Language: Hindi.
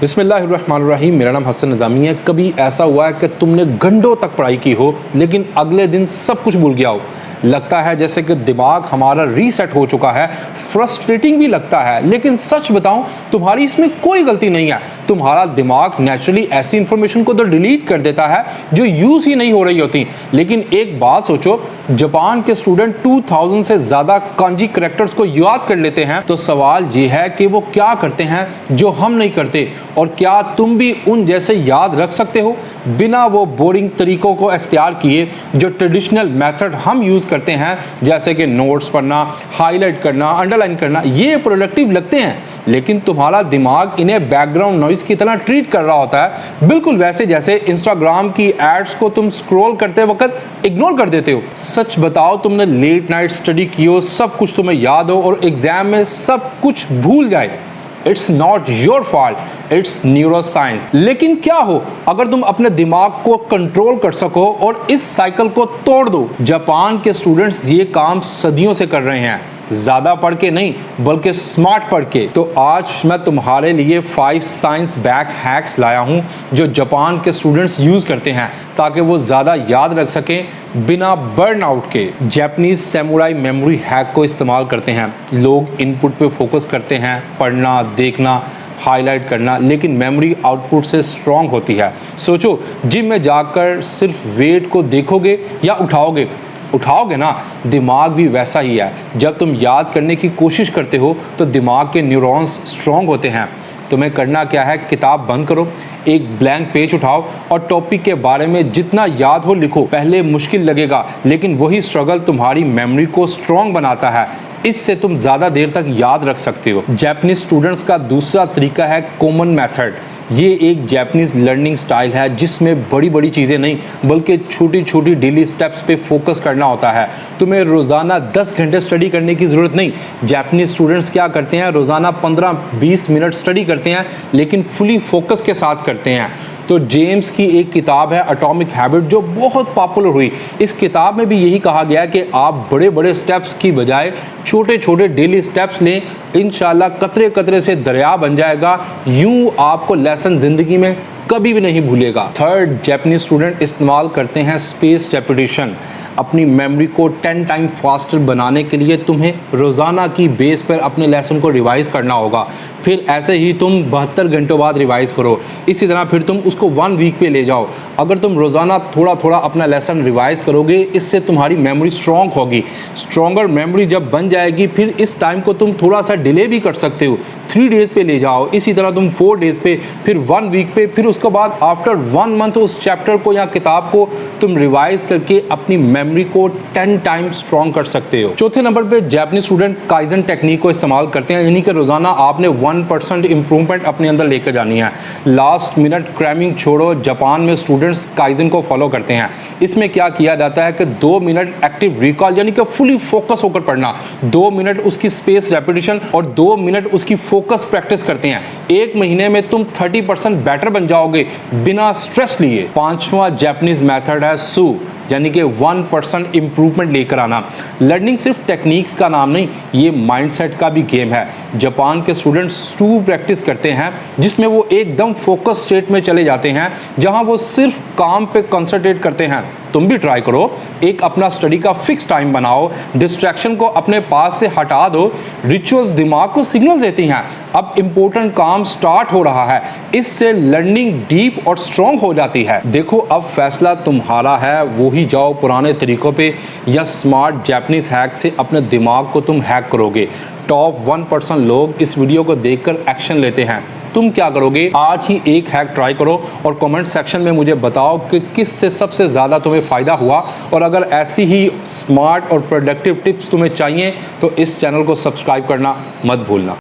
बिस्मिल्लाहिर्रहमानिर्रहीम। मेरा नाम हसन निज़ामी है। कभी ऐसा हुआ है कि तुमने घंटों तक पढ़ाई की हो लेकिन अगले दिन सब कुछ भूल गया हो? लगता है जैसे कि दिमाग हमारा रीसेट हो चुका है। फ्रस्ट्रेटिंग भी लगता है, लेकिन सच बताऊं तुम्हारी इसमें कोई गलती नहीं है। तुम्हारा दिमाग नेचुरली ऐसी इंफॉर्मेशन को तो डिलीट कर देता है जो यूज ही नहीं हो रही होती। लेकिन एक बात सोचो, जापान के स्टूडेंट 2000 से ज्यादा कांजी कैरेक्टर्स को याद कर लेते हैं। तो सवाल ये है कि वो क्या करते हैं जो हम नहीं करते, और क्या तुम भी उन जैसे याद रख सकते हो बिना वो बोरिंग तरीकों को इख्तियार किए जो ट्रेडिशनल मेथड हम यूज करते हैं, जैसे कि नोट्स पढ़ना, हाईलाइट करना, अंडरलाइन करना। ये प्रोडक्टिव लगते हैं, लेकिन तुम्हारा दिमाग इन्हें बैकग्राउंड नॉइज की तरह ट्रीट कर रहा होता है, बिल्कुल वैसे जैसे इंस्टाग्राम की एड्स को तुम स्क्रॉल करते वक्त इग्नोर कर देते हो। सच बताओ, तुमने लेट नाइट स्टडी की हो, सब कुछ तुम्हें याद हो और एग्जाम में सब कुछ भूल जाए। It's not your fault, it's neuro science. लेकिन क्या हो अगर तुम अपने दिमाग को कंट्रोल कर सको और इस साइकिल को तोड़ दो? जापान के स्टूडेंट्स ये काम सदियों से कर रहे हैं, ज्यादा पढ़ के नहीं बल्कि स्मार्ट पढ़ के। तो आज मैं तुम्हारे लिए 5 साइंस बैक हैक्स लाया हूं जो जापान के स्टूडेंट्स यूज करते हैं ताकि वो ज्यादा याद रख सकें बिना बर्न आउट के। जापानीज सैमुराई मेमोरी हैक को इस्तेमाल करते हैं। लोग इनपुट पे फोकस करते हैं, पढ़ना, देखना, हाईलाइट करना, लेकिन मेमोरी आउटपुट से स्ट्रांग होती है। सोचो, जिम में जाकर सिर्फ वेट को देखोगे या उठाओगे ना, दिमाग भी वैसा ही है। जब तुम याद करने की कोशिश करते हो तो दिमाग के न्यूरॉन्स स्ट्रांग होते हैं। तुम्हें करना क्या है, किताब बंद करो, एक ब्लैंक पेज उठाओ और टॉपिक के बारे में जितना याद हो लिखो। पहले मुश्किल लगेगा, लेकिन वही स्ट्रगल तुम्हारी मेमोरी को स्ट्रांग बनाता है। इससे तुम ज़्यादा देर तक याद रख सकते हो। जापानीज स्टूडेंट्स का दूसरा तरीका है कॉमन मेथड। ये एक जापानीज लर्निंग स्टाइल है जिसमें बड़ी बड़ी चीज़ें नहीं बल्कि छोटी छोटी डेली स्टेप्स पे फोकस करना होता है। तुम्हें रोज़ाना 10 घंटे स्टडी करने की ज़रूरत नहीं। जापानीज स्टूडेंट्स क्या करते हैं, रोज़ाना 15-20 मिनट स्टडी करते हैं, लेकिन फुली फोकस के साथ करते हैं। तो जेम्स की एक किताब है एटॉमिक हैबिट जो बहुत पॉपुलर हुई। इस किताब में भी यही कहा गया कि आप बड़े बड़े स्टेप्स की बजाय छोटे छोटे डेली स्टेप्स लें, इंशाल्लाह कतरे कतरे से दरिया बन जाएगा। यूं आपको लेसन जिंदगी में कभी भी नहीं भूलेगा। थर्ड, जापानीज स्टूडेंट इस्तेमाल करते हैं स्पेस रेपिटेशन। अपनी मेमोरी को 10 टाइम फास्टर बनाने के लिए तुम्हें रोज़ाना की बेस पर अपने लेसन को रिवाइज करना होगा। फिर ऐसे ही तुम 72 घंटों बाद रिवाइज करो। इसी तरह फिर तुम उसको 1 वीक पे ले जाओ। अगर तुम रोज़ाना थोड़ा थोड़ा अपना लेसन रिवाइज करोगे, इससे तुम्हारी मेमोरी स्ट्रॉन्ग होगी। स्ट्रॉन्गर मेमोरी जब बन जाएगी, फिर इस टाइम को तुम थोड़ा सा डिले भी कर सकते हो। 3 डेज़ पे ले जाओ, इसी तरह तुम 4 डेज़ पे, फिर 1 वीक पे, फिर उसके बाद आफ्टर 1 मंथ उस चैप्टर को या किताब को तुम रिवाइज करके अपनी मेमोरी को 10 टाइम स्ट्रॉन्ग कर सकते हो। चौथे नंबर पे जापानीज स्टूडेंट काइजन टेक्निक को इस्तेमाल करते हैं, यानी कि रोजाना आपने 1% इंप्रूवमेंट अपने अंदर लेकर जानी है। लास्ट मिनट क्रैमिंग छोड़ो, जापान में स्टूडेंट्स काइजन को फॉलो करते हैं। इसमें क्या किया जाता है कि 2 मिनट एक्टिव रिकॉल यानी कि फुली फोकस होकर पढ़ना, 2 मिनट उसकी स्पेस रेपिटेशन और 2 मिनट उसकी फोकस प्रैक्टिस करते हैं। 1 महीने में तुम 30% बेटर बन जाओगे बिना स्ट्रेस लिए। 5वां जापानीज मेथड है सू, यानी कि 1% इंप्रूवमेंट लेकर आना। लर्निंग सिर्फ टेक्निक्स का नाम नहीं, ये माइंडसेट का भी गेम है। जापान के स्टूडेंट्स 2 प्रैक्टिस करते हैं जिसमें वो एकदम फोकस स्टेट में चले जाते हैं, जहां वो सिर्फ काम पे कंसंट्रेट करते हैं। तुम भी ट्राई करो, एक अपना स्टडी का फिक्स टाइम बनाओ, डिस्ट्रैक्शन को अपने पास से हटा दो। रिचुअल्स दिमाग को सिग्नल देती हैं अब इंपॉर्टेंट काम स्टार्ट हो रहा है। इससे लर्निंग डीप और स्ट्रॉन्ग हो जाती है। देखो, अब फैसला तुम्हारा है, वो ही जाओ पुराने तरीकों पे या स्मार्ट जापानीज हैक से अपने दिमाग को तुम हैक करोगे। टॉप 1% लोग इस वीडियो को देखकर एक्शन लेते हैं। तुम क्या करोगे? आज ही एक हैक ट्राई करो और कमेंट सेक्शन में मुझे बताओ कि किस से सबसे ज़्यादा तुम्हें फ़ायदा हुआ। और अगर ऐसी ही स्मार्ट और प्रोडक्टिव टिप्स तुम्हें चाहिए तो इस चैनल को सब्सक्राइब करना मत भूलना।